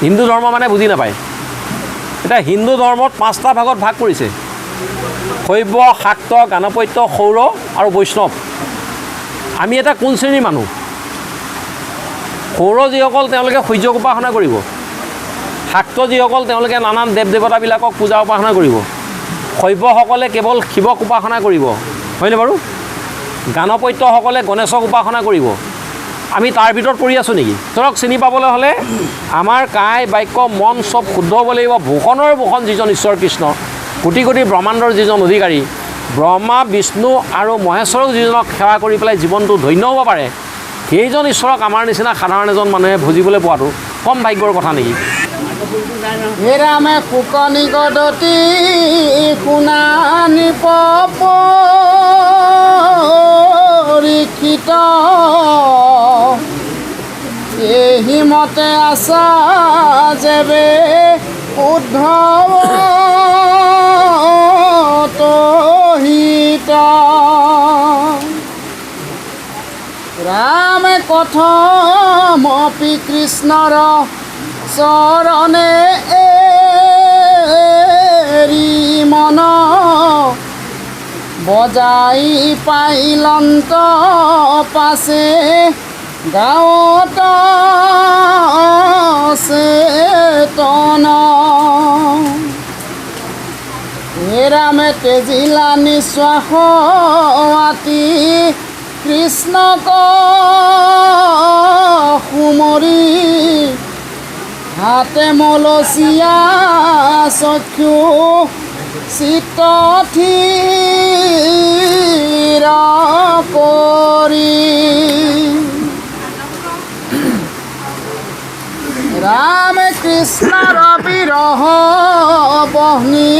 হিন্দু ধৰ্ম মানে বুজি নাপায়। এতিয়া হিন্দু ধৰ্মত 5টা ভাগত ভাগ কৰিছে: শৈৱ, শাক্ত, গাণপত্য, সৌৰ আৰু বৈষ্ণৱ। আমি এটা কোন শ্ৰেণীৰ মানুহ? সৌৰ যিসকল তেওঁলোকে সূৰ্যক উপাসনা কৰিব, শাক্ত যিসকল তেওঁলোকে নানান দেৱ দেৱতাবিলাকক পূজা উপাসনা কৰিব, শৈৱসকলে কেৱল শিৱক উপাসনা কৰিব, হয়নে বাৰু? গাণপত্যসকলে গণেশক উপাসনা কৰিব। আমি তাৰ ভিতৰত পৰি আছোঁ নেকি? ধৰক চিনি পাবলৈ হ'লে আমাৰ কায় বাক্য মন চব শুদ্ধ হ'ব লাগিব। ভূষণৰ ভূষণ যিজন ঈশ্বৰ কৃষ্ণ, কোটি কোটি ব্ৰহ্মাণ্ডৰ যিজন অধিকাৰী, ব্ৰহ্মা বিষ্ণু আৰু মহেশ্বৰক যিজনক সেৱা কৰি পেলাই জীৱনটো ধন্য হ'ব পাৰে, সেইজন ঈশ্বৰক আমাৰ নিচিনা সাধাৰণ এজন মানুহে ভজিবলৈ পোৱাটো কম ভাগ্যৰ কথা নেকি? হে ৰামে ফুকনি গদতি শুনানি পৰীক্ষিত, এহি মতে আছা যেবে উদ্ধৱ তহিত। ৰামে কথমপি কৃষ্ণৰ চৰণে এৰি মন, বজাই পাইলন্ত পাছে গাঁৱত চেতন। হে ৰামে তেজিলা নিশ্বাস আতি কৃষ্ণক সুমৰি, হাতে মলচিয়া চক্ষু চিত্ত থিৰ কৰি। ৰামে কৃষ্ণৰ বিৰহ বহ্নি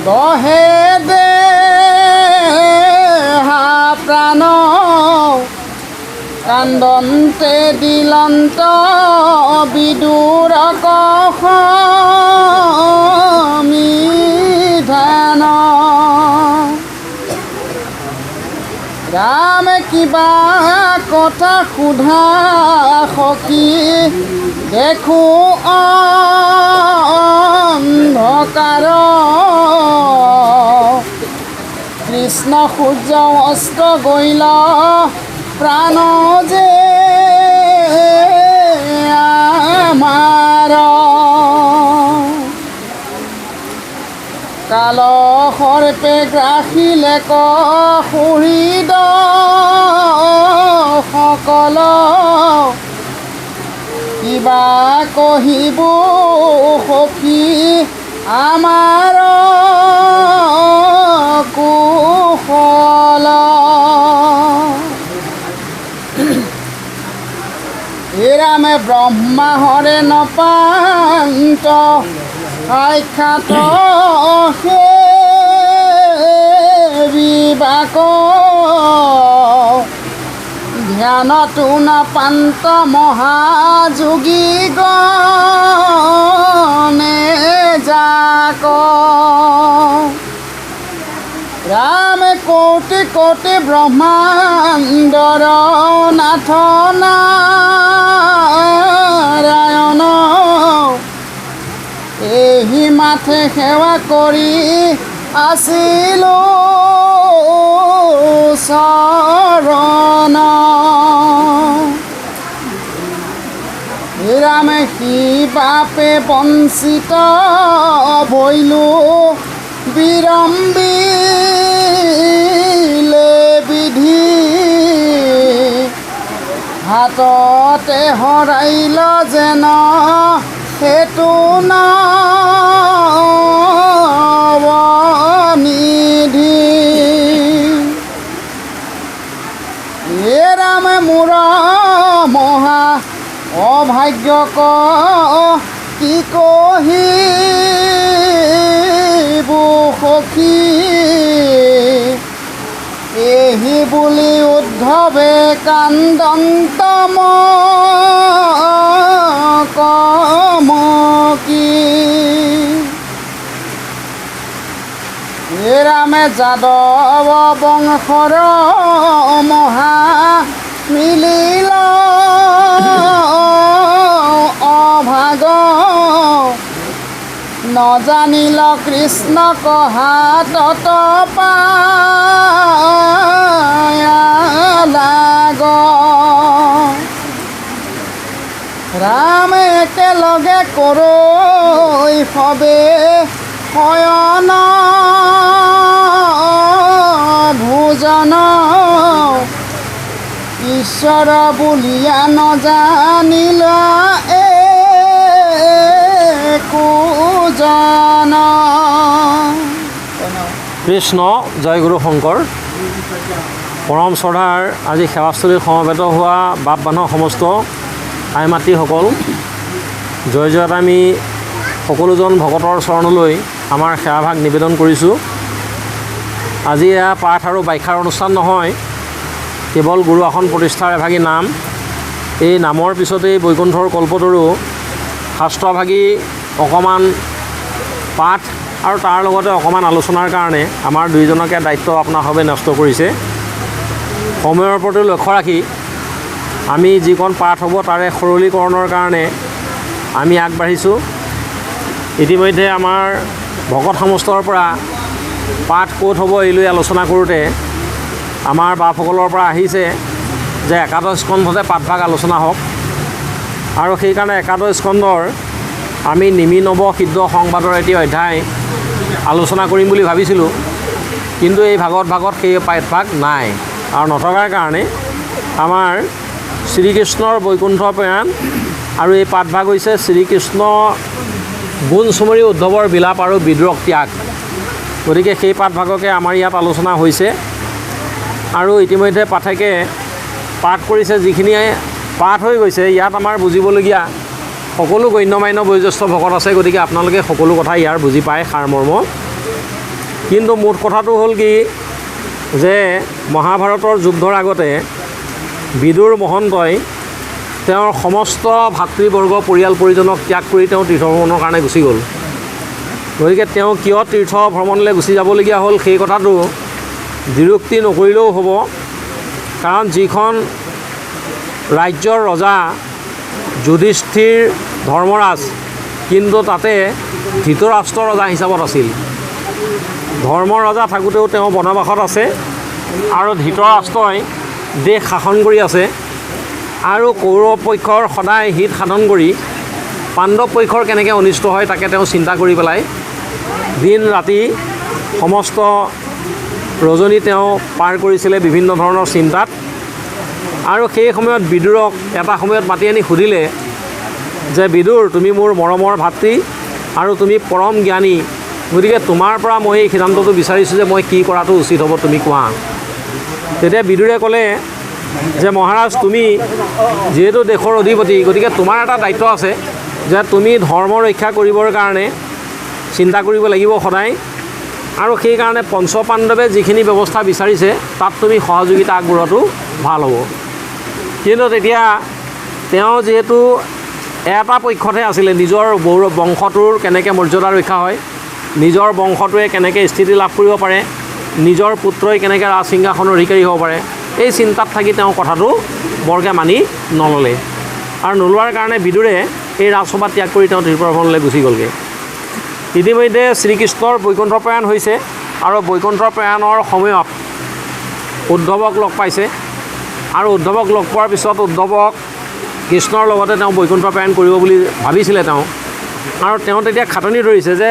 দহে দেহা প্ৰাণ, কান্দন্তে দিলন্ত বিদুৰক সমিধান। ৰামে কিবা কথা সোধা সখী, দেখো অন্ধকাৰ, কৃষ্ণ সূৰ্য অস্ত গইল প্ৰাণ যে আমাৰ। কাল সৰ্পে গ্ৰাসিলে সুহৃদ সকল, কিবা কহিব সখী আমাৰ কুশল। হে ৰামে ব্ৰহ্মা হৰে নপান্ত, সাক্ষাৎ সেবিবাক, ধ্যানতো নাপান্ত মহাযোগী গণে যাক। ৰামে কোটি কোটি ব্ৰহ্মাণ্ডৰ নাথ নাৰায়ণ, এহি মাথে সেৱা কৰি আছিলো চৰণ। ৰামে সি বাপে বঞ্চিত ভৈলো, বিৰম্বিলে বিধি, হাততে হৰাইল যেন সেইটো নৱনিধি। হে ৰামে মোৰ মহা অভাগ্যক কি কহিবো সখী, এহি বুলি উদ্ধৱে কান্দন্ত কমকি। হে ৰামে যাদৱ বংশৰ মহা মিলিল অভাগ, লাগ নজানিল কৃষ্ণ কহাতত পায়া লাগ ৰাম একেলগে কৰৈ সবে শয়ন ভোজন ঈশ্বৰ বুলিয়া নজানিল একোজন। কৃষ্ণ জয় গুৰু শংকৰ। পৰম শ্ৰদ্ধাৰ আজি সেৱাস্থলীত সমবেত হোৱা বাপ বান্ধৱ সমস্ত আই মাতৃসকল, জয় জয়ত আমি সকলোজন ভকতৰ চৰণলৈ আমাৰ সেৱাভাগ নিবেদন কৰিছোঁ। আজি এয়া পাঠ আৰু ব্যাখ্যাৰ অনুষ্ঠান নহয়, কেৱল গুৰু আসন প্ৰতিষ্ঠাৰ এভাগী নাম। এই নামৰ পিছতেই বৈকুণ্ঠৰ কল্পতৰু শাস্ত্ৰভাগী অকণমান পাঠ আৰু তাৰ লগতে অকণমান আলোচনাৰ কাৰণে আমাৰ দুইজনকে দায়িত্ব আপোনাসৱে ন্যস্ত কৰিছে। সময়ৰ প্ৰতি লক্ষ্য ৰাখি আমি যিকণ পাঠ হ'ব তাৰে সৰলীকৰণৰ কাৰণে আমি আগবাঢ়িছোঁ। ইতিমধ্যে আমাৰ ভকত সমষ্টৰ পৰা পাঠ ক'ত হ'ব এই লৈ আলোচনা কৰোঁতে আমাৰ বাপসকলৰ পৰা আহিছে যে একাদশ স্কন্ধতে পাঠভাগ আলোচনা হওক, আৰু সেইকাৰণে একাদশ স্কন্ধৰ আমি নিমি নৱ সিদ্ধ সংবাদৰ এটি অধ্যায় আলোচনা কৰিম বুলি ভাবিছিলোঁ, কিন্তু এই ভাগত সেই পাঠভাগ নাই। আৰু নথকাৰ কাৰণে আমাৰ শ্ৰীকৃষ্ণৰ বৈকুণ্ঠ প্ৰয়াণ আৰু এই পাঠভাগ হৈছে শ্ৰীকৃষ্ণ গুণ চুমৰি উদ্ধৱৰ বিলাপ আৰু বিদ্ৰোহ ত্যাগ। গতিকে সেই পাঠভাগকে আমাৰ ইয়াত আলোচনা হৈছে। আৰু ইতিমধ্যে পাঠকে পাঠ কৰিছে, যিখিনিয়ে পাঠ হৈ গৈছে ইয়াত আমাৰ বুজিবলগীয়া সকলো গণ্যমান্য বয়োজ্যেষ্ঠ ভকত আছে। গতিকে আপোনালোকে সকলো কথা ইয়াৰ বুজি পায় সাৰমৰ্ম। কিন্তু মুঠ কথাটো হ'ল কি যে মহাভাৰতৰ যুদ্ধৰ আগতে বিদুৰ মহন্তই তেওঁৰ সমস্ত ভাতৃবৰ্গ পৰিয়াল পৰিজনক ত্যাগ কৰি তেওঁ তীৰ্থভ্ৰমণৰ কাৰণে গুচি গ'ল। গতিকে তেওঁ কিয় তীৰ্থ ভ্ৰমণলৈ গুচি যাবলগীয়া হ'ল সেই কথাটো দ্বিৰোক্তি নকৰিলেও হ'ব, কাৰণ যিখন ৰাজ্যৰ ৰজা যুধিষ্ঠিৰ ধৰ্মৰাজ, কিন্তু তাতে ধৃতৰাষ্ট্ৰ ৰজা হিচাপত আছিল। ধৰ্ম ৰজা থাকোঁতেও তেওঁ বনবাসত আছে আৰু ধৃতৰাষ্ট্ৰই দেশ শাসন কৰি আছে। আৰু কৌৰৱ পক্ষৰ সদায় হিত সাধন কৰি পাণ্ডৱ পক্ষৰ কেনেকৈ অনিষ্ট হয় তাকে তেওঁ চিন্তা কৰি পেলাই দিন ৰাতি সমস্ত ৰজনী তেওঁ পাৰ কৰিছিলে বিভিন্ন ধৰণৰ চিন্তাত। আৰু সেই সময়ত বিদুৰক এটা সময়ত মাতি আনি সুধিলে যে বিদুৰ, তুমি মোৰ মৰমৰ ভাতৃ আৰু তুমি পৰম জ্ঞানী, গতিকে তোমাৰ পৰা মই এই সিদ্ধান্তটো বিচাৰিছোঁ যে মই কি কৰাটো উচিত হ'ব তুমি কোৱা। তেতিয়া বিদুৰে ক'লে যে মহাৰাজ, তুমি যিহেতু দেশৰ অধিপতি, গতিকে তোমাৰ এটা দায়িত্ব আছে যে তুমি ধৰ্ম ৰক্ষা কৰিবৰ কাৰণে চিন্তা কৰিব লাগিব সদায়। আৰু সেইকাৰণে পঞ্চপাণ্ডৱে যিখিনি ব্যৱস্থা বিচাৰিছে তাত তুমি সহযোগিতা আগবঢ়োৱাটো ভাল হ'ব। কিন্তু তেতিয়া তেওঁ যিহেতু এটা পক্ষতহে আছিলে, নিজৰ বংশটোৰ কেনেকৈ মৰ্যাদা ৰক্ষা হয়, নিজৰ বংশটোৱে কেনেকৈ স্থিতি লাভ কৰিব পাৰে, নিজৰ পুত্ৰই কেনেকৈ ৰাজসিংহাসনৰ অধিকাৰী হ'ব পাৰে, এই চিন্তাত থাকি তেওঁ কথাটো বৰকৈ মানি নল'লে। আৰু নোলোৱাৰ কাৰণে বিদুৰে এই ৰাজসভা ত্যাগ কৰি তেওঁ তীৰ্থভ্ৰমণলৈ গুচি গ'লগৈ। ইতিমধ্যে শ্ৰীকৃষ্ণৰ বৈকুণ্ঠ প্ৰয়াণ হৈছে আৰু বৈকুণ্ঠ প্ৰয়াণৰ সময়ত উদ্ধৱক লগ পাইছে। আৰু উদ্ধৱক লগ পোৱাৰ পিছত উদ্ধৱক কৃষ্ণৰ লগতে তেওঁ বৈকুণ্ঠ প্ৰয়াণ কৰিব বুলি ভাবিছিলে তেওঁ। আৰু তেওঁ তেতিয়া খাটনি ধৰিছে যে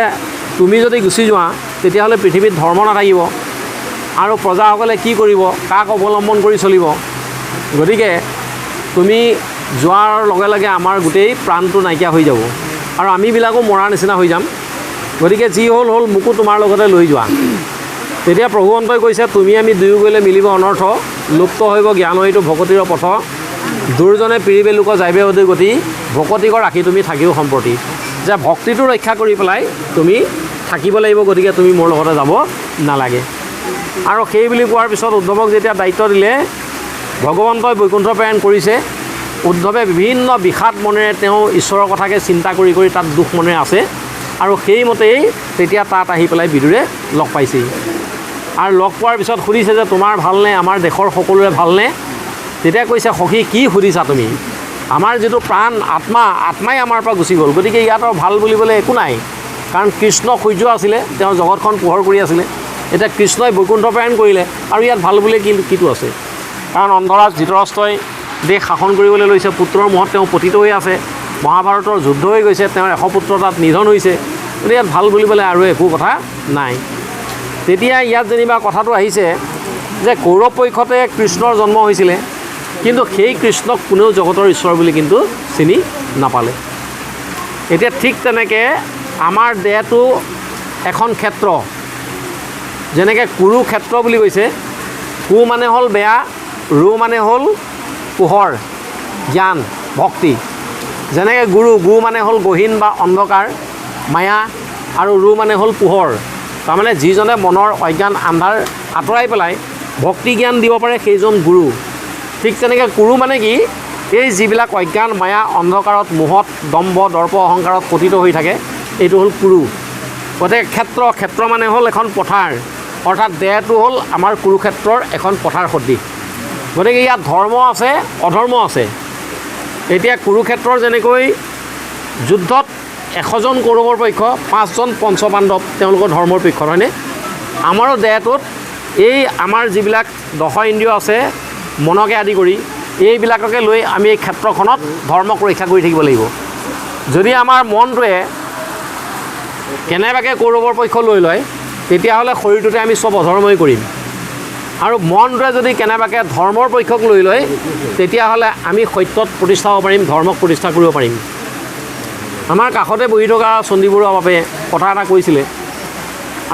তুমি যদি গুচি যোৱা তেতিয়াহ'লে পৃথিৱীত ধৰ্ম নাথাকিব আৰু প্ৰজাসকলে কি কৰিব, কাক অৱলম্বন কৰি চলিব। গতিকে তুমি যোৱাৰ লগে লগে আমাৰ গোটেই প্ৰাণটো নাইকিয়া হৈ যাব আৰু আমিবিলাকো মৰাৰ নিচিনা হৈ যাম। গতিকে যি হ'ল মোকো তোমাৰ লগতে লৈ যোৱা। তেতিয়া প্ৰভুৱন্তই কৈছে, তুমি আমি দুয়ো গ'লে মিলিব অনৰ্থ, লুপ্ত হৈব জ্ঞান এইটো ভকতিৰ পথ, দুৰ্জনে পিৰিবে লোক যাইবে অধি গতি, ভকতিক ৰাখি তুমি থাকিও সম্প্ৰতি। যে ভক্তিটো ৰক্ষা কৰি পেলাই তুমি থাকিব লাগিব, গতিকে তুমি মোৰ লগতে যাব নালাগে। আৰু সেই বুলি কোৱাৰ পিছত উদ্ধৱক যেতিয়া দায়িত্ব দিলে, ভগৱন্তই বৈকুণ্ঠ প্ৰয়াণ কৰিছে। উদ্ধৱে বিভিন্ন বিষাদ মনেৰে তেওঁ ঈশ্বৰৰ কথাকে চিন্তা কৰি কৰি তাত দুখ মনেৰে আছে। আৰু সেইমতেই তেতিয়া তাত আহি পেলাই বিদুৰে লগ পাইছেহি। আৰু লগ পোৱাৰ পিছত সুধিছে যে তোমাৰ ভালনে, আমাৰ দেশৰ সকলোৰে ভালনে? তেতিয়া কৈছে, সখী কি সুধিছা তুমি? আমাৰ যিটো প্ৰাণ আত্মাই আমাৰ পৰা গুচি গ'ল। গতিকে ইয়াত আৰু ভাল বুলিবলৈ একো নাই, কাৰণ কৃষ্ণ সূৰ্য আছিলে, তেওঁ জগতখন পোহৰ কৰি আছিলে। এতিয়া কৃষ্ণই বৈকুণ্ঠ প্ৰেৰণ কৰিলে, আৰু ইয়াত ভাল বুলি কিটো আছে? কাৰণ অন্ধৰাজ ধৃতৰাষ্ট্ৰই দেশ শাসন কৰিবলৈ লৈছে, পুত্ৰৰ মুখত তেওঁ পতিত হৈ আছে, মহাভাৰতৰ যুদ্ধ হৈ গৈছে, তেওঁৰ 100 পুত্ৰ তাত নিধন হৈছে। গতিকে ইয়াত ভাল বুলিবলৈ আৰু একো কথা নাই। তেতিয়া ইয়াত যেনিবা কথাটো আহিছে যে কৌৰৱ পক্ষতে কৃষ্ণৰ জন্ম হৈছিলে, কিন্তু সেই কৃষ্ণক কোনেও জগতৰ ঈশ্বৰ বুলি কিন্তু চিনি নাপালে। এতিয়া ঠিক তেনেকৈ আমাৰ দেহটো এখন ক্ষেত্ৰ, যেনেকৈ কুৰুক্ষেত্ৰ বুলি কৈছে। কু মানে হ'ল বেয়া, ৰু মানে হ'ল পোহৰ, জ্ঞান, ভক্তি। যেনেকৈ গু মানে হ'ল গহীন বা অন্ধকাৰ, মায়া, আৰু ৰু মানে হ'ল পোহৰ। তাৰমানে যিজনে মনৰ অজ্ঞান আন্ধাৰ আঁতৰাই পেলাই ভক্তি জ্ঞান দিব পাৰে সেইজন গুৰু। ঠিক তেনেকৈ কুৰু মানে কি? এই যিবিলাক অজ্ঞান মায়া অন্ধকাৰত মোহত দম্ভ দৰ্প অহংকাৰত পতিত হৈ থাকে, এইটো হ'ল কুৰু। গতিকে ক্ষেত্ৰ মানে হ'ল এখন পথাৰ, অৰ্থাৎ দেহটো হ'ল আমাৰ কুৰুক্ষেত্ৰৰ এখন পথাৰ সদৃশ। গতিকে ইয়াত ধৰ্ম আছে, অধৰ্ম আছে। এতিয়া কুৰুক্ষেত্ৰৰ যেনেকৈ যুদ্ধত 100জন কৌৰৱৰ পক্ষ, 5জন পঞ্চপাণ্ডৱ তেওঁলোকৰ ধৰ্মৰ পক্ষত, হয়নে? আমাৰো দেহটোত এই আমাৰ যিবিলাক 10 ইন্দ্ৰিয় আছে, মনকে আদি কৰি, এইবিলাককে লৈ আমি এই ক্ষেত্ৰখনত ধৰ্মক ৰক্ষা কৰি থাকিব লাগিব। যদি আমাৰ মনটোৱে কেনেবাকৈ কৌৰৱৰ পক্ষ লৈ লয়, তেতিয়াহ'লে শৰীৰটোতে আমি চব অধৰ্মই কৰিম। আৰু মনটোৱে যদি কেনেবাকৈ ধৰ্মৰ পক্ষক লৈ লয়, তেতিয়াহ'লে আমি সত্যত প্ৰতিষ্ঠা হ'ব পাৰিম, ধৰ্মক প্ৰতিষ্ঠা কৰিব পাৰিম। আমাৰ কাষতে বহি থকা চণ্ডী বৰুৱা বাপে কথা এটা কৈছিলে,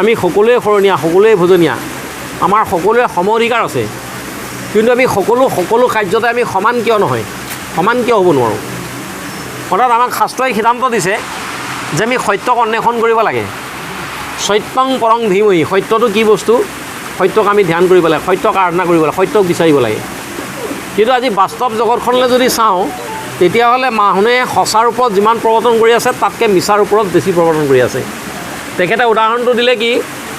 আমি সকলোৱে শৰণীয়া, সকলোৱে ভোজনীয়া, আমাৰ সকলোৱে সম অধিকাৰ আছে, কিন্তু আমি সকলো কাৰ্যতে আমি সমান কিয় নহয়, সমান কিয় হ'ব নোৱাৰোঁ? অৰ্থাৎ আমাক শাস্ত্ৰই সিদ্ধান্ত দিছে যে আমি সত্যক অন্বেষণ কৰিব লাগে। সত্যং পৰং ধীমহি, সত্যটো কি বস্তু? সত্যক আমি ধ্যান কৰিব লাগে, সত্যক আৰাধনা কৰিব লাগে, সত্যক বিচাৰিব লাগে। কিন্তু আজি বাস্তৱ জগতখনলৈ যদি চাওঁ, তেতিয়াহ'লে মানুহে সঁচাৰ ওপৰত যিমান প্ৰৱৰ্তন কৰি আছে, তাতকৈ মিছাৰ ওপৰত বেছি প্ৰৱৰ্তন কৰি আছে। তেখেতে উদাহৰণটো দিলে কি,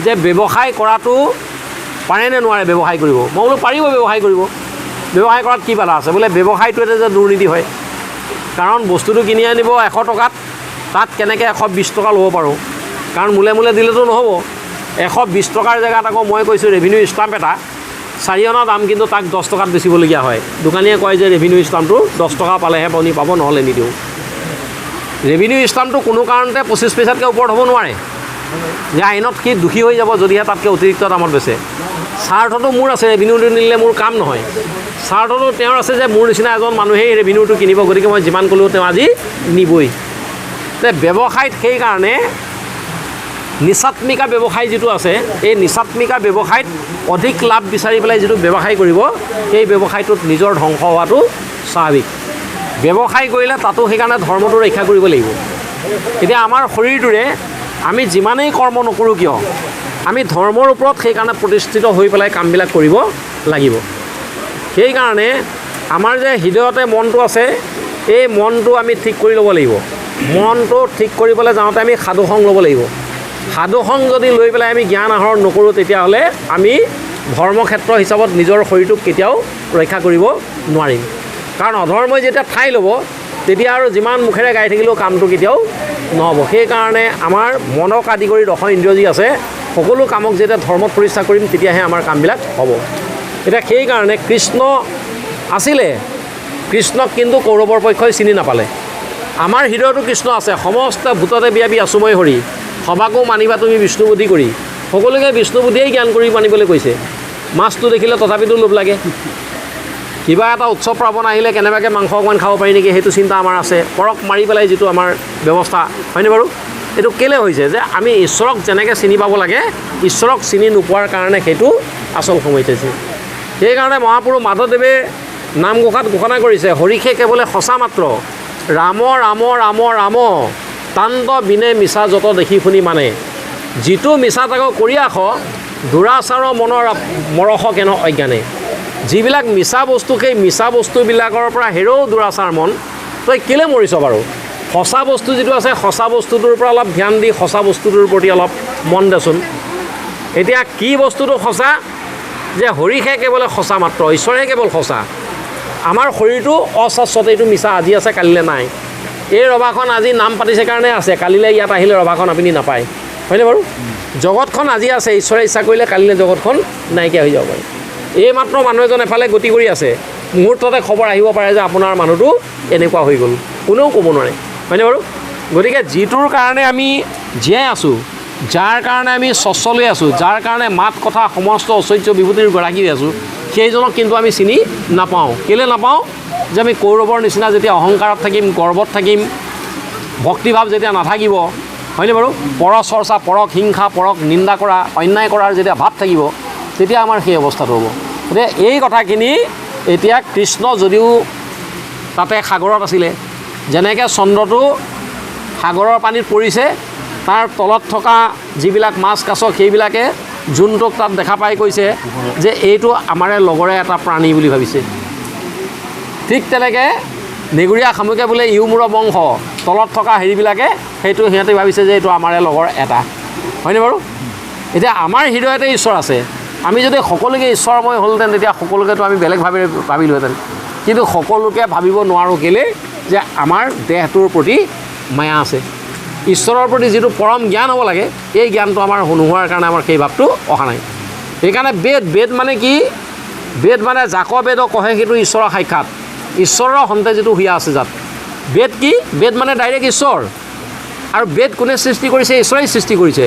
যে ব্যৱসায় কৰাটো পাৰে নে নোৱাৰে ব্যৱসায় কৰিব? মই বোলো পাৰিব ব্যৱসায় কৰিব। ব্যৱসায় কৰাত কি বাধা আছে? বোলে ব্যৱসায়টোতে যে দুৰ্নীতি হয়, কাৰণ বস্তুটো কিনি আনিব 100 টকাত, তাত কেনেকৈ 120 টকা ল'ব পাৰোঁ? কাৰণ মূলে দিলেতো নহ'ব। 120 টকাৰ জেগাত আকৌ মই কৈছোঁ ৰেভিনিউ ষ্টাম্প এটা 4 অনা দাম, কিন্তু তাক 10 টকাত বেচিবলগীয়া হয়। দোকানীয়ে কয় যে ৰেভিনিউ ষ্টাম্পটো 10 টকা পালেহে আপুনি পাব, নহ'লে নিদিওঁ। ৰেভিনিউ ষ্টাম্পটো কোনো কাৰণতে 25 পইচাতকৈ ওপৰত হ'ব নোৱাৰে, যে আইনত সি দোষী হৈ যাব যদিহে তাতকৈ অতিৰিক্ত দামত বেচে। স্বাৰ্থটো মোৰ আছে, ৰেভিনিউটো নিলে মোৰ কাম নহয়। স্বাৰ্থটো তেওঁৰ আছে যে মোৰ নিচিনা এজন মানুহেই ৰেভিনিউটো কিনিব, গতিকে মই যিমান ক'লেও তেওঁ আজি নিবই। তে ব্যৱসায়ত সেইকাৰণে নিচাত্মিকা ব্যৱসায় যিটো আছে, এই নিচাত্মিকা ব্যৱসায়ত অধিক লাভ বিচাৰি পেলাই যিটো ব্যৱসায় কৰিব, সেই ব্যৱসায়টোত নিজৰ ধ্বংস হোৱাটো স্বাভাৱিক। ব্যৱসায় কৰিলে তাতো সেইকাৰণে ধৰ্মটো ৰক্ষা কৰিব লাগিব। এতিয়া আমাৰ শৰীৰটোৰে আমি যিমানেই কৰ্ম নকৰোঁ কিয়, আমি ধৰ্মৰ ওপৰত সেইকাৰণে প্ৰতিষ্ঠিত হৈ পেলাই কামবিলাক কৰিব লাগিব। সেইকাৰণে আমাৰ যে হৃদয়তে মনটো আছে, এই মনটো আমি ঠিক কৰি ল'ব লাগিব। মনটো ঠিক কৰিবলৈ যাওঁতে আমি সাধুসং ল'ব লাগিব। সাধুসং যদি লৈ পেলাই আমি জ্ঞান আহৰণ নকৰোঁ, তেতিয়াহ'লে আমি ধৰ্মক্ষেত্ৰ হিচাপত নিজৰ শৰীৰটোক কেতিয়াও ৰক্ষা কৰিব নোৱাৰিম। কাৰণ অধৰ্মই যেতিয়া ঠাই ল'ব, তেতিয়া আৰু যিমান মুখেৰে গাই থাকিলেও কামটো কেতিয়াও নহ'ব। সেইকাৰণে আমাৰ মনক আদি কৰি 10 ইন্দ্ৰিয় যি আছে, সকলো কামক যেতিয়া ধৰ্মত প্ৰতিষ্ঠা কৰিম, তেতিয়াহে আমাৰ কামবিলাক হ'ব। এতিয়া সেইকাৰণে কৃষ্ণ আছিলে, কৃষ্ণক কিন্তু কৌৰৱৰ পক্ষই চিনি নাপালে। আমাৰ হৃদয়তো কৃষ্ণ আছে, সমস্ত ভূততে বিয়াবি আছো মই হৰি, সবাকো মানিবা তুমি বিষ্ণুবুদ্ধি কৰি। সকলোকে বিষ্ণুবুদ্ধিয়েই জ্ঞান কৰি মানিবলৈ কৈছে। মাছটো দেখিলে তথাপিতো লোভ লাগে, কিবা এটা উৎসৱ পাৰ্বণ আহিলে কেনেবাকৈ মাংস অকণমান খাব পাৰি নেকি, সেইটো চিন্তা আমাৰ আছে। পৰক মাৰি পেলাই যিটো আমাৰ ব্যৱস্থা, হয়নে বাৰু? এইটো কেলৈ হৈছে যে আমি ঈশ্বৰক যেনেকৈ চিনি পাব লাগে, ঈশ্বৰক চিনি নোপোৱাৰ কাৰণে সেইটো আচল সমস্যা হৈছে। সেইকাৰণে মহাপুৰুষ মাধৱদেৱে নামঘোষাত ঘোষণা কৰিছে, হৰিষে কেৱলে সঁচা মাত্ৰ, ৰাম ৰাম ৰাম ৰাম, তান্ত বিনে মিছা যত দেখি শুনি মানে। যিটো মিছা তাকো কৰি আস, দুৰাচাৰৰ মনৰ মৰস কেন অজ্ঞানে। যিবিলাক মিছা বস্তু, সেই মিছা বস্তুবিলাকৰ পৰা হেৰৌ দুৰাচাৰ মন, তই কেলৈ মৰিছ বাৰু? সঁচা বস্তু যিটো আছে, সঁচা বস্তুটোৰ পৰা অলপ ধ্যান দি সঁচা বস্তুটোৰ প্ৰতি অলপ মন দেচোন। এতিয়া কি বস্তুটো সঁচা? যে হৰিষে কেৱল সঁচা মাত্ৰ, ঈশ্বৰে কেৱল সঁচা। আমাৰ শৰীৰটো অস্বাস্থ্যত, এইটো মিছা, আজি আছে কালিলৈ নাই। এই ৰভাখন আজি নাম পাতিছে কাৰণে আছে, কালিলৈ ইয়াত আহিলে ৰভাখন আপুনি নাপায়, হয়নে বাৰু? জগতখন আজি আছে, ঈশ্বৰে ইচ্ছা কৰিলে কালিলৈ জগতখন নাইকিয়া হৈ যাব পাৰে। এই মাত্ৰ মানুহ এজন এফালে গতি কৰি আছে, মুহূৰ্ততে খবৰ আহিব পাৰে যে আপোনাৰ মানুহটো এনেকুৱা হৈ গ'ল, কোনেও ক'ব নোৱাৰে, হয়নে বাৰু? গতিকে যিটোৰ কাৰণে আমি জীয়াই আছোঁ, যাৰ কাৰণে আমি স্বচ্ছল হৈ আছোঁ, যাৰ কাৰণে মাত কথা সমস্ত ঐশ্বৰ্য বিভূতিৰ গৰাকী হৈ আছোঁ, সেইজনক কিন্তু আমি চিনি নাপাওঁ। কেলৈ নাপাওঁ? যে আমি কৌৰৱৰ নিচিনা যেতিয়া অহংকাৰত থাকিম, গৰ্বত থাকিম, ভক্তিভাৱ যেতিয়া নাথাকিব, হয়নে বাৰু? পৰ চৰ্চা, পৰক হিংসা, পৰক নিন্দা কৰা, অন্যায় কৰাৰ যেতিয়া ভাৱ থাকিব, তেতিয়া আমাৰ সেই অৱস্থাটো হ'ব। গতিকে এই কথাখিনি এতিয়া কৃষ্ণ যদিও তাতে সাগৰত আছিলে, যেনেকৈ চন্দ্ৰটো সাগৰৰ পানীত পৰিছে, তাৰ তলত থকা যিবিলাক মাছ কাছ সেইবিলাকে যোনটোক তাত দেখা পাই কৈছে যে এইটো আমাৰে লগৰে এটা প্ৰাণী বুলি ভাবিছে। ঠিক তেনেকৈ নেগুৰীয়া শামুকে বোলে ইউমূৰ বংশ, তলত থকা হেৰিবিলাকে সেইটো সিহঁতে ভাবিছে যে এইটো আমাৰে লগৰ এটা, হয়নে বাৰু? এতিয়া আমাৰ হৃদয়তে ঈশ্বৰ আছে, আমি যদি সকলোকে ঈশ্বৰময় হ'লহেঁতেন তেতিয়া সকলোকেতো আমি বেলেগভাৱে ভাবিলোহেঁতেন, কিন্তু সকলোকে ভাবিব নোৱাৰোঁ। কেলৈ? যে আমাৰ দেহটোৰ প্ৰতি মায়া আছে। ঈশ্বৰৰ প্ৰতি যিটো পৰম জ্ঞান হ'ব লাগে, এই জ্ঞানটো আমাৰ নোহোৱাৰ কাৰণে আমাৰ সেই ভাৱটো অহা নাই। সেইকাৰণে বেদ মানে কি? বেদ মানে জাক বেদ কহে সেইটো ঈশ্বৰৰ সাক্ষাৎ, ঈশ্বৰৰ সন্তে যিটো হিয়া আছে যাত। বেদ কি? বেদ মানে ডাইৰেক্ট ঈশ্বৰ, আৰু বেদ কোনে সৃষ্টি কৰিছে? ঈশ্বৰেই সৃষ্টি কৰিছে।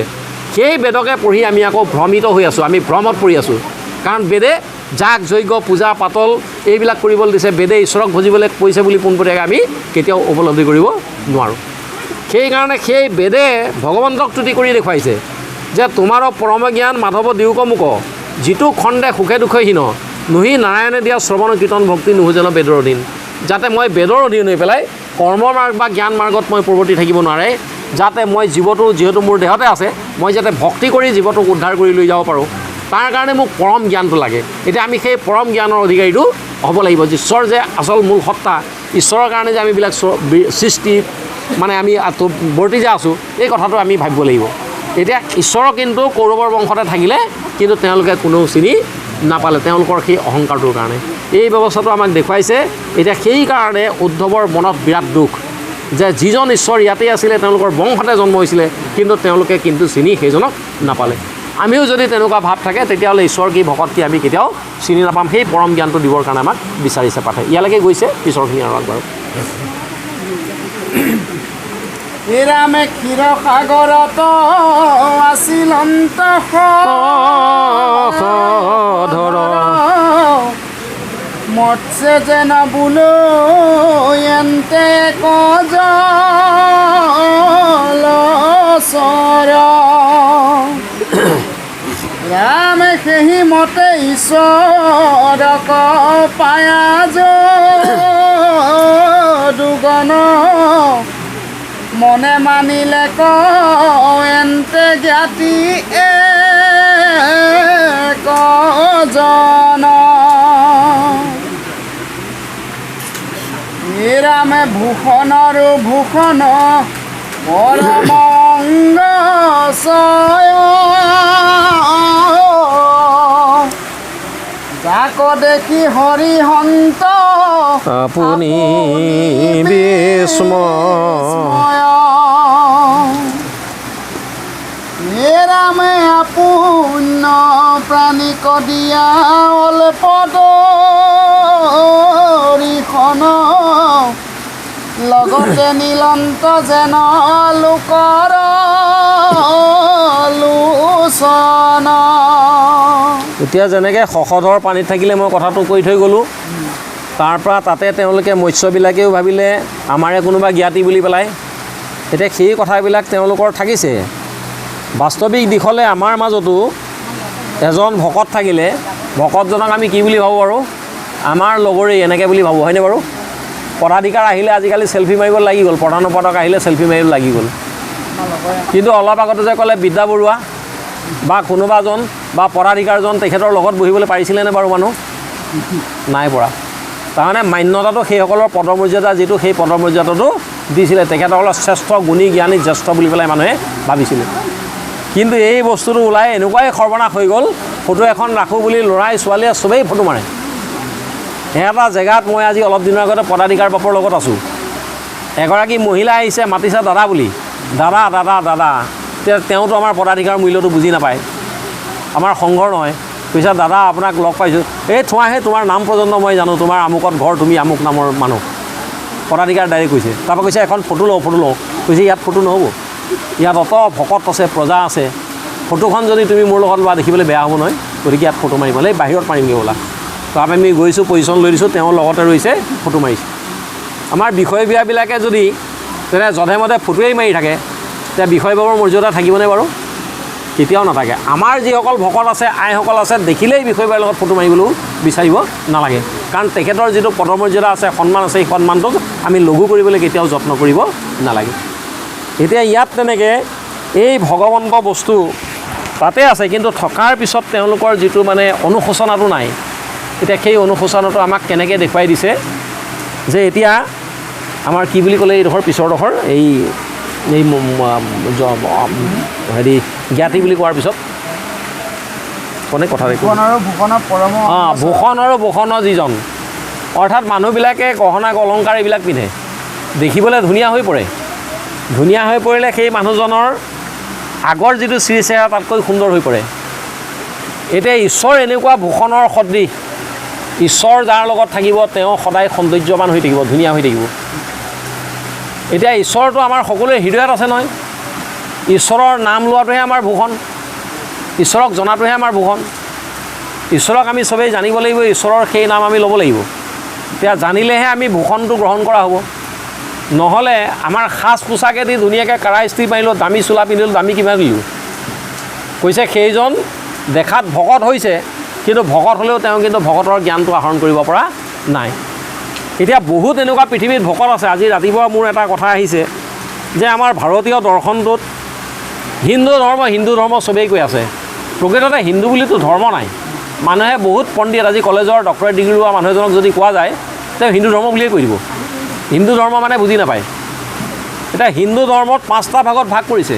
সেই বেদকে পঢ়ি আমি আকৌ ভ্ৰমিত হৈ আছোঁ, আমি ভ্ৰমত পৰি আছোঁ। কাৰণ বেদে যাগ যজ্ঞ পূজা পাতল এইবিলাক কৰিবলৈ দিছে, বেদে ঈশ্বৰক ভজিবলৈ কৈছে বুলি পোনপটীয়াকৈ আমি কেতিয়াও উপলব্ধি কৰিব নোৱাৰোঁ। সেইকাৰণে সেই বেদে ভগৱন্তক তুতি কৰি দেখুৱাইছে যে তোমাৰো পৰম জ্ঞান মাধৱ দিওক মোক, যিটো খণ্ডে সুখে দুখহীন, নুহি নাৰায়ণে দিয়া শ্ৰৱণ কীৰ্তন ভক্তি নুহুজেন বেদৰ অধীন। যাতে মই বেদৰ অধীন হৈ পেলাই কৰ্ম মাৰ্গ বা জ্ঞান মাৰ্গত মই প্ৰৱৰ্তি থাকিব নোৱাৰে, যাতে মই জীৱটো যিহেতু মোৰ দেহতে আছে, মই যাতে ভক্তি কৰি জীৱটোক উদ্ধাৰ কৰি লৈ যাব পাৰোঁ, তাৰ কাৰণে মোক পৰম জ্ঞানটো লাগে। এতিয়া আমি সেই পৰম জ্ঞানৰ অধিকাৰীটো হ'ব লাগিব। ঈশ্বৰ যে আচল মূল সত্তা, ঈশ্বৰৰ কাৰণে যে আমি এইবিলাক সৃষ্টি মানে আমি বৰ্তি যে আছোঁ, এই কথাটো আমি ভাবিব লাগিব। এতিয়া ঈশ্বৰক কিন্তু কৌৰৱৰ বংশতে থাকিলে, কিন্তু তেওঁলোকে কোনেও চিনি নাপালে তেওঁলোকৰ সেই অহংকাৰটোৰ কাৰণে। এই ব্যৱস্থাটো আমাক দেখুৱাইছে। এতিয়া সেইকাৰণে উদ্ধৱৰ মনত বিৰাট দুখ যে যিজন ঈশ্বৰ ইয়াতেই আছিলে, তেওঁলোকৰ বংশতে জন্ম হৈছিলে, কিন্তু তেওঁলোকে কিন্তু চিনি সেইজনক নাপালে। আমিও যদি তেনেকুৱা ভাৱ থাকে, তেতিয়াহ'লে ঈশ্বৰ কি ভকত কি আমি কেতিয়াও চিনি নাপাম। সেই পৰম জ্ঞানটো দিবৰ কাৰণে আমাক বিচাৰিছে পাঠে। ইয়ালৈকে গৈছে, পিছৰখিনি আৰু আগবাঢ়ো। ৰামে ক্ষীৰ সাগৰত আছিল ধৰ মৎস্য যেন বোলো এন্তে কজলচৰ। ৰামে সেই মতে ঈশ্বৰক পায়া দুগণ, মনে মানিলে কন্তে জ্ঞাতি একজন। ৰামে ভূষণৰো ভূষণ পৰম অংগ ছয়, যাক দেখি হৰিহন্ত আপুনি বিস্ময়। ৰামে আপোন প্ৰাণীক দিয়া অল্পদৰিখন, লগতে নীলন্ত যেন লোকৰ লোচন। এতিয়া যেনেকৈ শশধৰ পানীত থাকিলে মই কথাটো কৈ থৈ গ'লোঁ, তাৰপৰা তাতে তেওঁলোকে মৎস্যবিলাকেও ভাবিলে আমাৰে কোনোবা জ্ঞাতি বুলি পেলাই। এতিয়া সেই কথাবিলাক তেওঁলোকৰ থাকিছে। বাস্তৱিক দিশলৈ আমাৰ মাজতো এজন ভকত থাকিলে, ভকতজনক আমি কি বুলি ভাবোঁ বাৰু? আমাৰ লগৰেই এনেকৈ বুলি ভাবোঁ, হয়নে বাৰু? পদাধিকাৰ আহিলে আজিকালি চেল্ফি মাৰিব লাগি গ'ল, প্ৰধানোপাধক আহিলে চেল্ফি মাৰিব লাগি গ'ল। কিন্তু অলপ আগতে যে ক'লে বিদ্যা বৰুৱা বা কোনোবাজন বা পদাধিকাৰজন তেখেতৰ লগত বহিবলৈ পাৰিছিলেনে বাৰু মানুহ? নাই পৰা। তাৰমানে মান্যতাটো সেইসকলৰ পদমৰ্যাদা যিটো, সেই পদমৰ্যাদাটো দিছিলে, তেখেতসকলৰ শ্ৰেষ্ঠ গুণী জ্ঞানী জ্যেষ্ঠ বুলি পেলাই মানুহে ভাবিছিলে। কিন্তু এই বস্তুটো ওলাই এনেকুৱাই সৰ্বনাশ হৈ গ'ল, ফটো এখন ৰাখোঁ বুলি ল'ৰাই ছোৱালীয়ে চবেই ফটো মাৰে। এটা জেগাত মই আজি অলপ দিনৰ আগতে পদাধিকাৰ বাপৰ লগত আছোঁ। এগৰাকী মহিলা আহিছে, মাতিছে দাদা বুলি। দাদা দাদা দাদা তেওঁতো আমাৰ পদাধিকাৰ মূল্যটো বুজি নাপায়, আমাৰ সংঘৰ নহয়। কৈছে দাদা আপোনাক লগ পাইছোঁ। এই থোৱাহে তোমাৰ নাম পৰ্যন্ত মই জানো, তোমাৰ আমুকত ঘৰ, তুমি আমুক নামৰ মানুহ। পদাধিকাৰ ডাইৰেক্ট কৈছে। তাৰপৰা কৈছে এখন ফটো লওঁ। কৈছে ইয়াত ফটো নহ'ব, ইয়াত অত ভকত আছে, প্ৰজা আছে, ফটোখন যদি তুমি মোৰ লগত লোৱা দেখিবলৈ বেয়া হ'ব নহয়, গতিকে ইয়াত ফটো মাৰিব লাগে, বাহিৰত মাৰিমগৈ বোলা। তাৰপৰা আমি গৈছোঁ, পজিশ্যন লৈ দিছোঁ, তেওঁৰ লগতে ৰৈছে, ফটো মাৰিছোঁ। আমাৰ বিষয়বীয়াবিলাকে যদি তেনে যধে মধে ফটোৱেই মাৰি থাকে, তেতিয়া বিষয়বাবৰ মৰ্যাদা থাকিবনে বাৰু? কেতিয়াও নাথাকে। আমাৰ যিসকল ভকত আছে, আইসকল আছে, দেখিলেই বিষয়বাৰ লগত ফটো মাৰিবলৈও বিচাৰিব নালাগে, কাৰণ তেখেতৰ যিটো পদমৰ্যাদা আছে, সন্মান আছে, সেই সন্মানটোক আমি লঘু কৰিবলৈ কেতিয়াও যত্ন কৰিব নালাগে। এতিয়া ইয়াত তেনেকৈ এই ভগৱন্ত বস্তু তাতে আছে, কিন্তু থকাৰ পিছত তেওঁলোকৰ যিটো মানে অনুশোচনাটো নাই। এতিয়া সেই অনুশোচনাটো আমাক কেনেকৈ দেখুৱাই দিছে যে এতিয়া আমাৰ কি বুলি ক'লে এইডোখৰ পিছৰডোখৰ এই হেৰি জ্ঞাতি বুলি কোৱাৰ পিছত কোনে কথা দেখোন ভূষণ আৰু ভূষণ যিজন, অৰ্থাৎ মানুহবিলাকে গহনা অলংকাৰ এইবিলাক পিন্ধে, দেখিবলৈ ধুনীয়া হৈ পৰে। ধুনীয়া হৈ পৰিলে সেই মানুহজনৰ আগৰ যিটো শ্ৰী চেহেৰা তাতকৈ সুন্দৰ হৈ পৰে। এতিয়া ঈশ্বৰ এনেকুৱা ভূষণৰ সদৃশ, ঈশ্বৰ যাৰ লগত থাকিব তেওঁ সদায় সৌন্দৰ্যৱান হৈ থাকিব, ধুনীয়া হৈ থাকিব। এতিয়া ঈশ্বৰটো আমাৰ সকলোৰে হৃদয়ত আছে নহয়। ঈশ্বৰৰ নাম লোৱাটোহে আমাৰ ভূষণ, ঈশ্বৰক জনাটোহে আমাৰ ভূষণ। ঈশ্বৰক আমি চবেই জানিব লাগিব, ঈশ্বৰৰ সেই নাম আমি ল'ব লাগিব। এতিয়া জানিলেহে আমি ভূষণটো গ্ৰহণ কৰা হ'ব। নহ'লে আমাৰ সাজ পোছাকেদি ধুনীয়াকৈ কাৰা ইস্ত্ৰি মাৰিলোঁ, দামী চোলা পিন্ধিলোঁ, দামী কিবা দিলোঁ, কৈছে সেইজন দেখাত ভকত হৈছে, কিন্তু ভকত হ'লেও তেওঁ কিন্তু ভকতৰ জ্ঞানটো আহৰণ কৰিব পৰা নাই। এতিয়া বহুত এনেকুৱা পৃথিৱীত ভকত আছে। আজি ৰাতিপুৱা মোৰ এটা কথা আহিছে যে আমাৰ ভাৰতীয় দৰ্শনটোত হিন্দু ধৰ্ম চবেই কৈ আছে। প্ৰকৃততে হিন্দু বুলিতো ধৰ্ম নাই। মানুহে বহুত পণ্ডিত, আজি কলেজৰ ডক্টৰেট ডিগ্ৰী লোৱা মানুহ এজনক যদি কোৱা যায় তেওঁ হিন্দু ধৰ্ম বুলিয়ে কৈ দিব। হিন্দু ধৰ্ম মানে বুজি নাপায়। এতিয়া হিন্দু ধৰ্মত 5টা ভাগত ভাগ কৰিছে: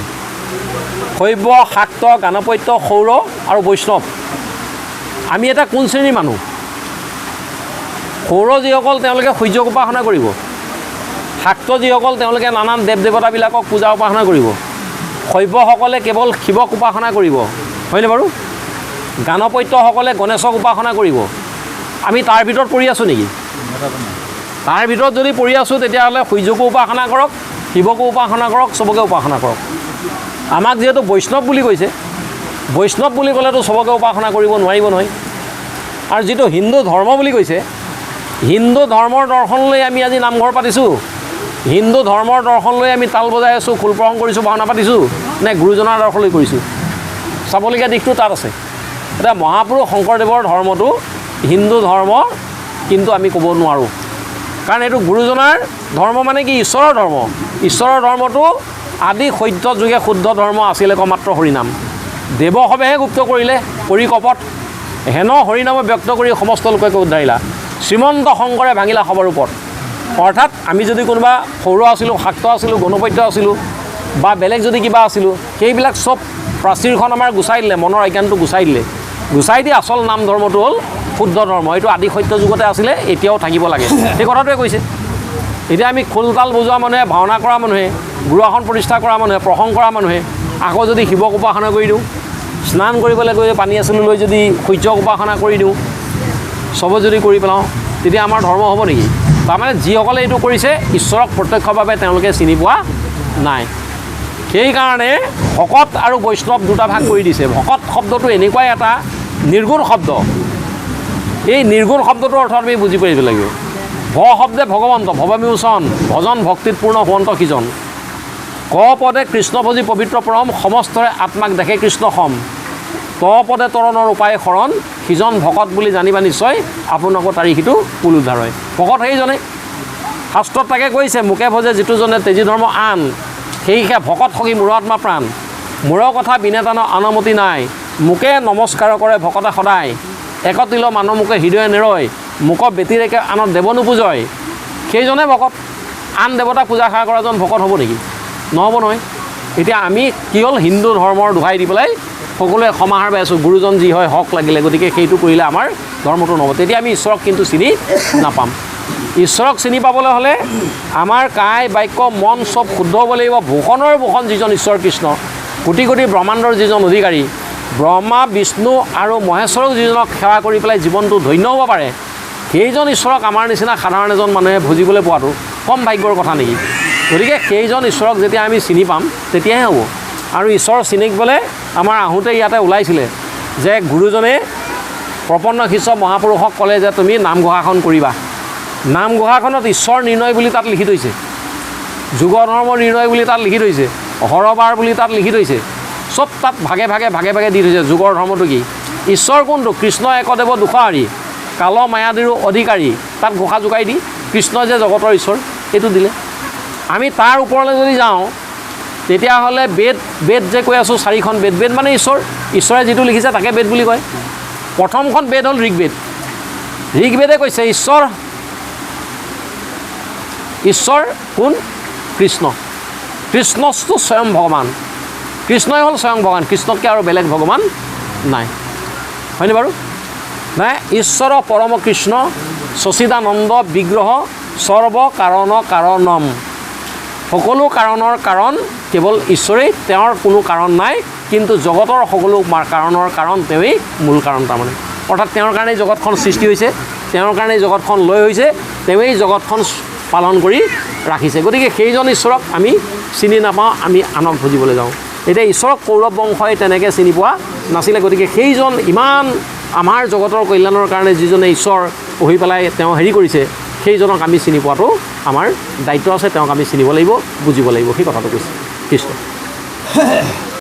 শৈৱ, শাক্ত, গাণপত্য, সৌৰ আৰু বৈষ্ণৱ। আমি এটা কোন শ্ৰেণীৰ মানুহ? সৌৰ যিসকল তেওঁলোকে সূৰ্যক উপাসনা কৰিব, শাক্ত যিসকল তেওঁলোকে নানান দেৱ দেৱতাবিলাকক পূজা উপাসনা কৰিব, শৈৱসকলে কেৱল শিৱক উপাসনা কৰিব, হয়নে বাৰু? গাণপত্যসকলে গণেশক উপাসনা কৰিব। আমি তাৰ ভিতৰত পৰি আছোঁ নেকি? তাৰ ভিতৰত যদি পৰি আছোঁ তেতিয়াহ'লে সূৰ্যকো উপাসনা কৰক, শিৱকো উপাসনা কৰক, চবকে উপাসনা কৰক। আমাক যিহেতু বৈষ্ণৱ বুলি কৈছে, বৈষ্ণৱ বুলি ক'লেতো চবকে উপাসনা কৰিব নোৱাৰিব নহয়। আৰু যিটো হিন্দু ধৰ্ম বুলি কৈছে, হিন্দু ধৰ্মৰ দৰ্শন লৈ আমি আজি নামঘৰ পাতিছোঁ, হিন্দু ধৰ্মৰ দৰ্শন লৈ আমি তাল বজাই আছোঁ, খোল প্ৰসংগ কৰিছোঁ, ভাওনা পাতিছোঁ, নে গুৰুজনাৰ দৰ্শন লৈ কৰিছোঁ? চাবলগীয়া দিশটো তাত আছে। এতিয়া মহাপুৰুষ শংকৰদেৱৰ ধৰ্মটো হিন্দু ধৰ্ম কিন্তু আমি ক'ব নোৱাৰোঁ, কাৰণ এইটো গুৰুজনাৰ ধৰ্ম, মানে কি ঈশ্বৰৰ ধৰ্ম। ঈশ্বৰৰ ধৰ্মটো আদি সত্য যুগে শুদ্ধ ধৰ্ম আছিলে মাত্ৰ হৰিনাম। দেৱসৱেহে গুপ্ত কৰিলে পৰিকপট, হেন হৰিনামে ব্যক্ত কৰি সমস্ত লোককে উদ্ধাৰিলা। শ্ৰীমন্ত শংকৰে ভাঙিলা সবৰ ওপৰত। অৰ্থাৎ আমি যদি কোনোবা সৌৰ আছিলোঁ, শাক্ত আছিলোঁ, গণপত্য আছিলোঁ, বা বেলেগ যদি কিবা আছিলোঁ, সেইবিলাক চব প্ৰাচীৰখন আমাৰ গুচাই দিলে, মনৰ অজ্ঞানটো গুচাই দিলে। গুচাই দি আচল নাম ধৰ্মটো হ'ল শুদ্ধ ধৰ্ম। এইটো আদি সত্য যুগতে আছিলে, এতিয়াও থাকিব লাগে, সেই কথাটোৱে কৈছে। এতিয়া আমি খোল তাল বজোৱা মানুহে, ভাওনা কৰা মানুহে, গুৰুআসন প্ৰতিষ্ঠা কৰা মানুহে, প্ৰসংগ কৰা মানুহে আকৌ যদি শিৱক উপাসনা কৰি দিওঁ, স্নান কৰিবলৈ গৈ পানী আছিলোঁ লৈ যদি সূৰ্যক উপাসনা কৰি দিওঁ, চবে যদি কৰি পেলাওঁ, তেতিয়া আমাৰ ধৰ্ম হ'ব নেকি? তাৰমানে যিসকলে এইটো কৰিছে ঈশ্বৰক প্ৰত্যক্ষভাৱে তেওঁলোকে চিনি পোৱা নাই। সেইকাৰণে ভকত আৰু বৈষ্ণৱ দুটা ভাগ কৰি দিছে। ভকত শব্দটো এনেকুৱাই এটা নিৰ্গুণ শব্দ। এই নিৰ্গুণ শব্দটোৰ অৰ্থ আমি বুজি পাৰিব লাগিব। ভ শব্দে ভগৱন্ত, ভৱবিমোচন, ভজন ভক্তিত পূৰ্ণ হোৱন্ত সিজন। ক পদে কৃষ্ণভোজী পবিত্ৰ পৰম, সমস্তৰে আত্মাক দেখে কৃষ্ণ সম। ত পদে তৰণৰ উপায় শৰণ, সিজন ভকত বুলি জানিবা নিশ্চয়, আপোনাকো তাৰিখীটো কুল উদ্ধাৰ হয়। ভকত সেইজনে, শাস্ত্ৰত তাকে কৈছে, মোকে ভজে যিটো জনে তেজী ধৰ্ম আন, সেইহে ভকত সখী মূৰ আত্মা প্ৰাণ। মূৰৰ কথা বিনেতানৰ আনমতি নাই, মোকে নমস্কাৰ কৰে ভকতে সদায়। একতিল মানুহ মোকে হৃদয় নেৰয়, মোক ব্যতিৰেকে আনত দেৱ নোপূজয়। সেইজনে ভকত। আন দেৱতাক পূজা সেৱা কৰাজন ভকত হ'ব নেকি? নহ'ব নহয়। এতিয়া আমি কি হ'ল হিন্দু ধৰ্মৰ দোহাই দি পেলাই সকলোৱে সমাহাৰ পাই আছোঁ গুৰুজন যি হয় হক লাগিলে, গতিকে সেইটো কৰিলে আমাৰ ধৰ্মটো নহ'ব। তেতিয়া আমি ঈশ্বৰক কিন্তু চিনি নাপাম। ঈশ্বৰক চিনি পাবলৈ হ'লে আমাৰ কায় বাক্য মন চব শুদ্ধ হ'ব লাগিব। ভূষণৰ ভূষণ যিজন ঈশ্বৰ কৃষ্ণ, কোটি কোটি ব্ৰহ্মাণ্ডৰ যিজন অধিকাৰী, ব্ৰহ্মা বিষ্ণু আৰু মহেশ্বৰক যিজনক সেৱা কৰি পেলাই জীৱনটো ধন্য হ'ব পাৰে, সেইজন ঈশ্বৰক আমাৰ নিচিনা সাধাৰণ এজন মানুহে ভুজিবলৈ পোৱাটো কম ভাগ্যৰ কথা নেকি? গতিকে সেইজন ঈশ্বৰক যেতিয়া আমি চিনি পাম তেতিয়াহে হ'ব। আৰু ঈশ্বৰ চিনিবলৈ আমাৰ আহোঁতে ইয়াতে ওলাইছিলে যে গুৰুজনে প্ৰপন্ন শিষ্য মহাপুৰুষক ক'লে যে তুমি নামঘোষাখন কৰিবা। নামঘোষাখনত ঈশ্বৰ নিৰ্ণয় বুলি তাত লিখি থৈছে, যুগ ধৰ্ম নিৰ্ণয় বুলি তাত লিখি থৈছে, হৰবাৰ বুলি তাত লিখি থৈছে, চব তাত ভাগে ভাগে দি থৈছে। যুগৰ ধৰ্মটো কি? ঈশ্বৰ কোনটো? কৃষ্ণ একদেৱ দুষাৰী, কাল মায়াদিৰো অধিকাৰী, তাত ঘোষা জোকাই দি কৃষ্ণ যে জগতৰ ঈশ্বৰ এইটো দিলে। আমি তাৰ ওপৰলৈ যদি যাওঁ তেতিয়াহ'লে বেদ যে কৈ আছোঁ 4খন বেদ মানে ঈশ্বৰ, ঈশ্বৰে যিটো লিখিছে তাকে বেদ বুলি কয়। প্ৰথমখন বেদ হ'ল ঋগ্বেদ। ঋগ্বেদে কৈছে ঈশ্বৰ কোন? কৃষ্ণ। কৃষ্ণটো স্বয়ং ভগৱান, কৃষ্ণই হ'ল স্বয়ং ভগৱান, কৃষ্ণতকৈ আৰু বেলেগ ভগৱান নাই, হয়নে বাৰু? নাই। ঈশ্বৰ পৰম কৃষ্ণ সচিদানন্দ বিগ্ৰহ সৰ্ব কাৰণ কাৰণম, সকলো কাৰণৰ কাৰণ কেৱল ঈশ্বৰেই, তেওঁৰ কোনো কাৰণ নাই, কিন্তু জগতৰ সকলো কাৰণৰ কাৰণ তেওঁৱেই মূল কাৰণ। তাৰমানে অৰ্থাৎ তেওঁৰ কাৰণেই জগতখন সৃষ্টি হৈছে, তেওঁৰ কাৰণেই জগতখন লয় হৈছে, তেওঁৱেই জগতখন পালন কৰি ৰাখিছে। গতিকে সেইজন ঈশ্বৰক আমি চিনি নাপাওঁ, আমি আনক ভুজিবলৈ যাওঁ। এতিয়া ঈশ্বৰক কৌৰৱ বংশই তেনেকৈ চিনি পোৱা নাছিলে, গতিকে সেইজন ইমান আমাৰ জগতৰ কল্যাণৰ কাৰণে যিজনে ঈশ্বৰ পঢ়ি পেলাই তেওঁ হেৰি কৰিছে, সেইজনক আমি চিনি পোৱাটো আমাৰ দায়িত্ব আছে। তেওঁক আমি চিনিব লাগিব, বুজিব লাগিব, সেই কথাটো কৈছে কৃষ্ণ।